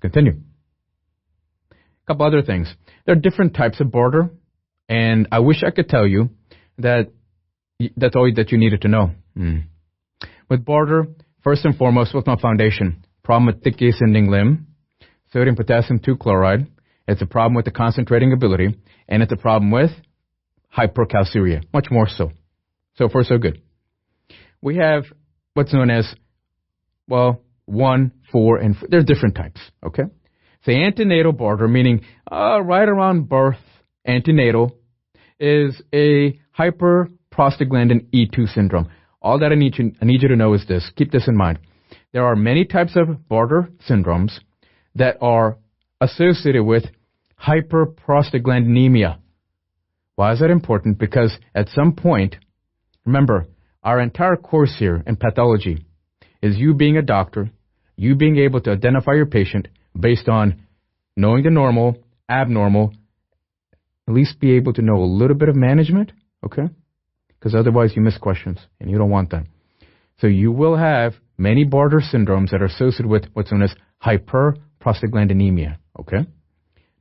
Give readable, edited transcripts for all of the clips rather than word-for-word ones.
continue. A couple other things. There are different types of Bartter, and I wish I could tell you that that's all that you needed to know. With Bartter, first and foremost, what's my foundation? Problem with thick ascending limb, sodium potassium 2 chloride. It's a problem with the concentrating ability, and it's a problem with hypercalciuria, much more so. So far, so good. We have what's known as, 1, 4, and 4. There's different types, okay? So antenatal Bartter, meaning right around birth, antenatal, is a hyperprostaglandin E2 syndrome. All that I need you to know is this. Keep this in mind. There are many types of Bartter syndromes that are associated with hyperprostaglandinemia. Why is that important? Because at some point, remember, our entire course here in pathology is you being a doctor, you being able to identify your patient based on knowing the normal, abnormal, at least be able to know a little bit of management, okay? Because otherwise you miss questions, and you don't want that. So you will have many Bartter syndromes that are associated with what's known as hyperprostaglandinemia, okay?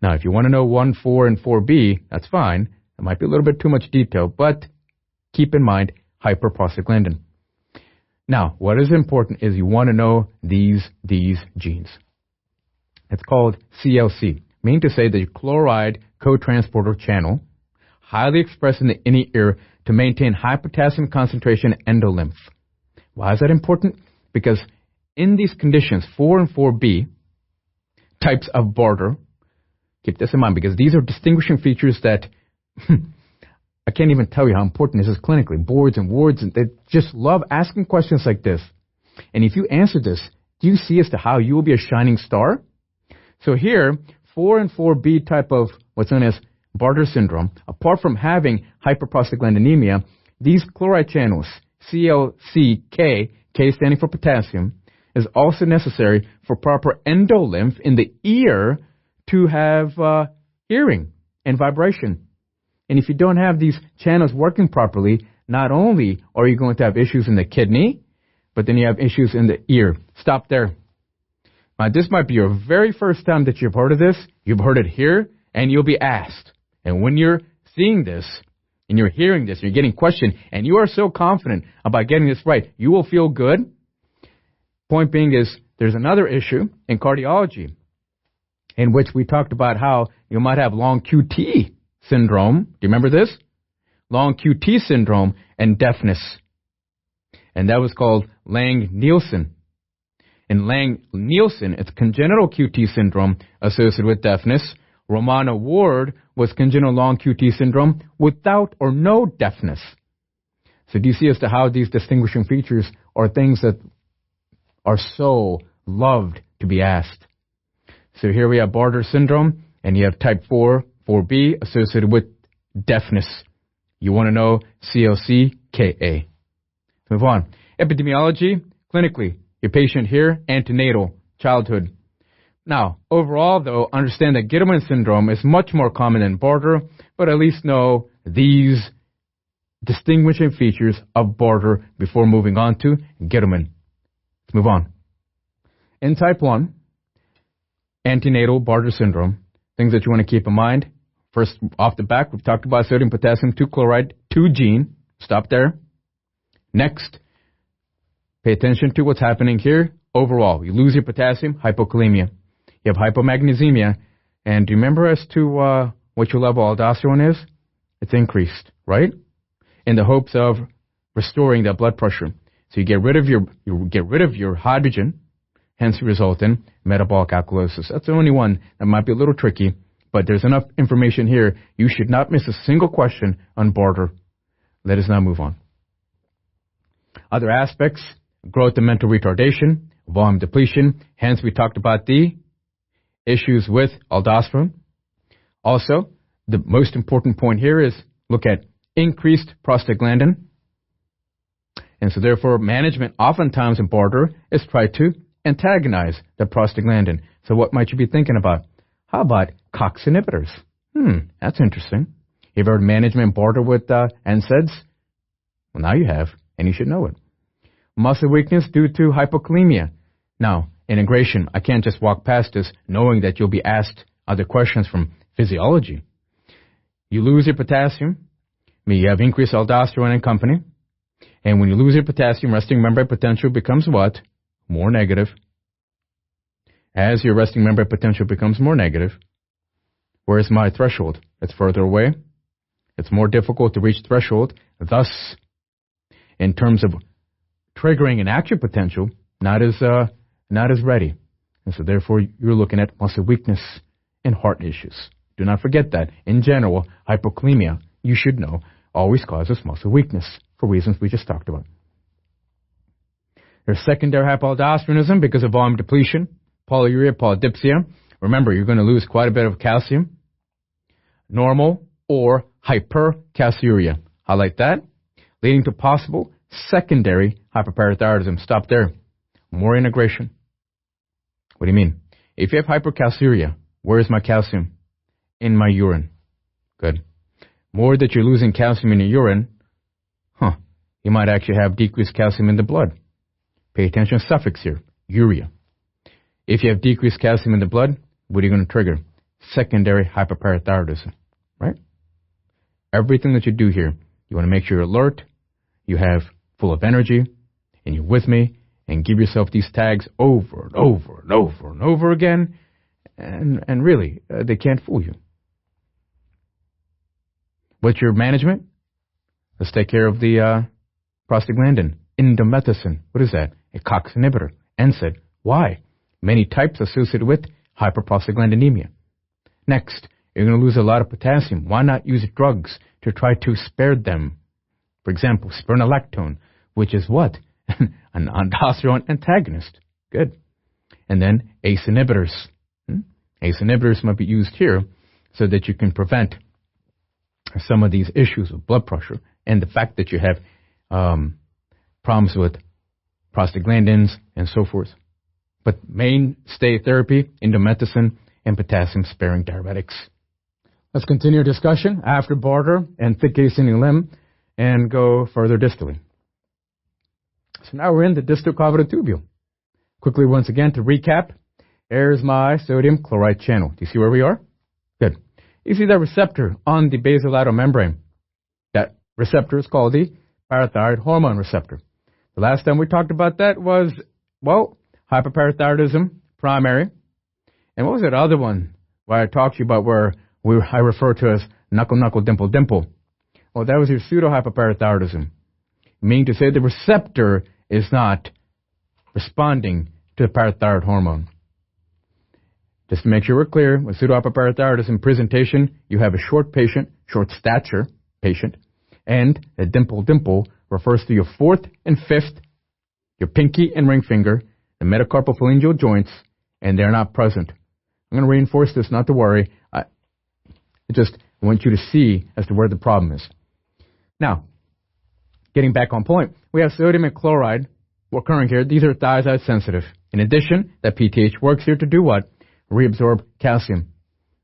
Now, if you want to know 1, 4, and 4B, that's fine. It might be a little bit too much detail, but keep in mind hyperprostaglandin. Now, what is important is you want to know these genes. It's called CLC, meaning to say the chloride cotransporter channel, highly expressed in the inner ear to maintain high potassium concentration endolymph. Why is that important? Because in these conditions, 4 and 4B types of Bartter, keep this in mind because these are distinguishing features that I can't even tell you how important this is clinically. Boards and wards, and they just love asking questions like this. And if you answer this, do you see as to how you will be a shining star? So here, 4 and 4B type of what's known as Bartter syndrome, apart from having hyperprostaglandinemia, these chloride channels, CLCK, K standing for potassium, is also necessary for proper endolymph in the ear to have hearing and vibration. And if you don't have these channels working properly, not only are you going to have issues in the kidney, but then you have issues in the ear. Stop there. Now, this might be your very first time that you've heard of this. You've heard it here, and you'll be asked. And when you're seeing this, and you're hearing this, and you're getting questioned, and you are so confident about getting this right, you will feel good. Point being is, there's another issue in cardiology in which we talked about how you might have long QT syndrome. Do you remember this? Long QT syndrome and deafness. And that was called Lang-Nielsen. In Lang-Nielsen, it's congenital QT syndrome associated with deafness. Romano Ward was congenital long QT syndrome without or no deafness. So do you see as to how these distinguishing features are things that are so loved to be asked? So here we have Bartter syndrome, and you have type 4, 4B associated with deafness. You want to know CLC-KA. Move on. Epidemiology, clinically, your patient here, antenatal, childhood. Now, overall, though, understand that Gittleman syndrome is much more common than Bartter, but at least know these distinguishing features of Bartter before moving on to Gittleman. Let's move on. In type 1, antenatal Bartter syndrome, things that you want to keep in mind. First, off the back, we've talked about sodium potassium 2 chloride 2 gene. Stop there. Next, pay attention to what's happening here. Overall, you lose your potassium, hypokalemia. You have hypomagnesemia. And do you remember as to what your level of aldosterone is? It's increased, right? In the hopes of restoring that blood pressure. So you get rid of your hydrogen, hence result in metabolic alkalosis. That's the only one that might be a little tricky, but there's enough information here. You should not miss a single question on Bartter. Let us now move on. Other aspects, growth and mental retardation, volume depletion. Hence, we talked about the issues with aldosterone. Also, the most important point here is look at increased prostaglandin. And so therefore, management oftentimes in Bartter is try to antagonize the prostaglandin. So what might you be thinking about? How about COX inhibitors? That's interesting. You've heard management Bartter with NSAIDs? Well, now you have, and you should know it. Muscle weakness due to hypokalemia. Now, integration. I can't just walk past this knowing that you'll be asked other questions from physiology. You lose your potassium, you have increased aldosterone and company. And when you lose your potassium, resting membrane potential becomes what? More negative. As your resting membrane potential becomes more negative, where's my threshold? It's further away. It's more difficult to reach threshold. Thus, in terms of triggering an action potential, not as ready. And so therefore, you're looking at muscle weakness and heart issues. Do not forget that. In general, hypokalemia, you should know, always causes muscle weakness for reasons we just talked about. There's secondary hypoaldosteronism because of volume depletion, polyuria, polydipsia. Remember, you're going to lose quite a bit of calcium. Normal or hypercalciuria. Highlight that. Leading to possible secondary hyperparathyroidism. Stop there. More integration. What do you mean? If you have hypercalciuria, where is my calcium? In my urine. Good. More that you're losing calcium in your urine, you might actually have decreased calcium in the blood. Pay attention to suffix here, urea. If you have decreased calcium in the blood, what are you going to trigger? Secondary hyperparathyroidism, right? Everything that you do here, you want to make sure you're alert, you have full of energy, and you're with me, and give yourself these tags over and over and over and over again, and really, they can't fool you. What's your management? Let's take care of the prostaglandin, indomethacin. What is that? A COX inhibitor. NSAID. Why? Many types associated with hyperprostaglandinemia. Next, you're going to lose a lot of potassium. Why not use drugs to try to spare them? For example, spironolactone, which is what? An aldosterone antagonist. Good. And then ACE inhibitors. ACE inhibitors might be used here so that you can prevent some of these issues with blood pressure and the fact that you have problems with prostaglandins and so forth. But mainstay therapy, indomethacin, and potassium-sparing diuretics. Let's continue our discussion after Bartter and thick ascending limb and go further distally. So now we're in the distal cavitary tubule. Quickly, once again, to recap, there's my sodium chloride channel. Do you see where we are? Good. You see that receptor on the basolateral membrane. That receptor is called the parathyroid hormone receptor. The last time we talked about that was, hyperparathyroidism, primary. And what was that other one where I talked to you about where I refer to as knuckle, dimple? Well, that was your pseudo-hyperparathyroidism, meaning to say the receptor is not responding to the parathyroid hormone. Just to make sure we're clear, with pseudo-hyperparathyroidism presentation, you have a short stature patient, and a dimple refers to your fourth and fifth, your pinky and ring finger, the metacarpal phalangeal joints, and they're not present. I'm going to reinforce this, not to worry. I just want you to see as to where the problem is. Now, getting back on point, we have sodium and chloride occurring here. These are thiazide sensitive. In addition, that PTH works here to do what? Reabsorb calcium.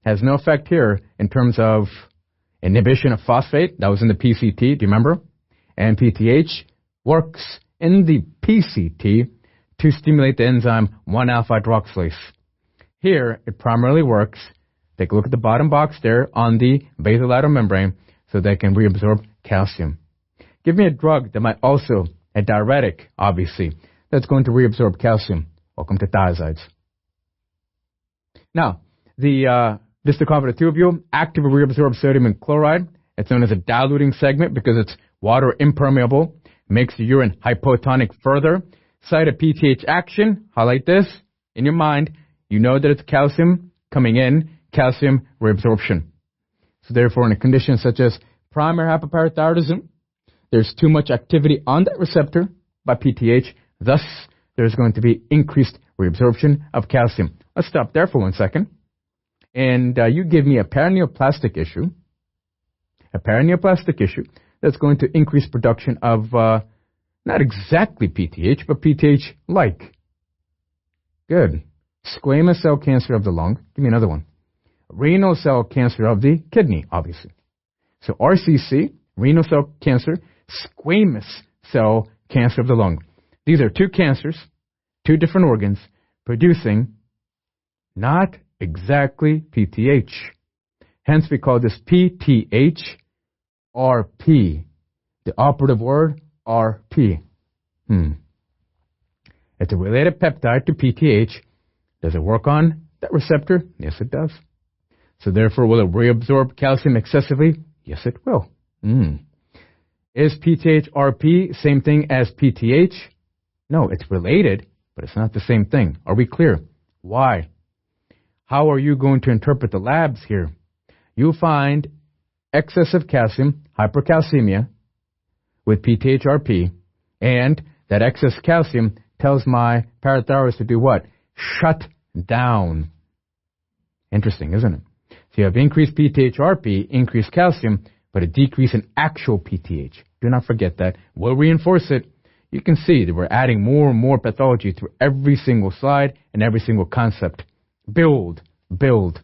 Has no effect here in terms of inhibition of phosphate. That was in the PCT, do you remember? And PTH works in the PCT to stimulate the enzyme 1-alpha-hydroxylase. Here, it primarily works, take a look at the bottom box there, on the basolateral membrane so they can reabsorb calcium. Give me a drug that might also, a diuretic, obviously, that's going to reabsorb calcium. Welcome to thiazides. Now, the distal cavitary tubule actively reabsorbs sodium and chloride. It's known as a diluting segment because it's water impermeable, makes the urine hypotonic further. Site of PTH action, highlight this in your mind. You know that it's calcium coming in, calcium reabsorption. So therefore, in a condition such as primary hyperparathyroidism, there's too much activity on that receptor by PTH. Thus, there's going to be increased reabsorption of calcium. Let's stop there for 1 second. And you give me a paraneoplastic issue that's going to increase production of not exactly PTH, but PTH-like. Good. Squamous cell cancer of the lung. Give me another one. Renal cell cancer of the kidney, obviously. So RCC, renal cell cancer, squamous cell cancer of the lung. These are two cancers, two different organs, producing not exactly PTH. Hence, we call this PTH RP. The operative word, RP. It's a related peptide to PTH. Does it work on that receptor? Yes, it does. So therefore, will it reabsorb calcium excessively? Yes, it will. Is PTH RP same thing as PTH? No, it's related, but it's not the same thing. Are we clear? Why? How are you going to interpret the labs here? You find excessive calcium, hypercalcemia, with PTH-RP, and that excess calcium tells my parathyroid to do what? Shut down. Interesting, isn't it? So you have increased PTH-RP, increased calcium, but a decrease in actual PTH. Do not forget that. We'll reinforce it. You can see that we're adding more and more pathology through every single slide and every single concept. Build, build,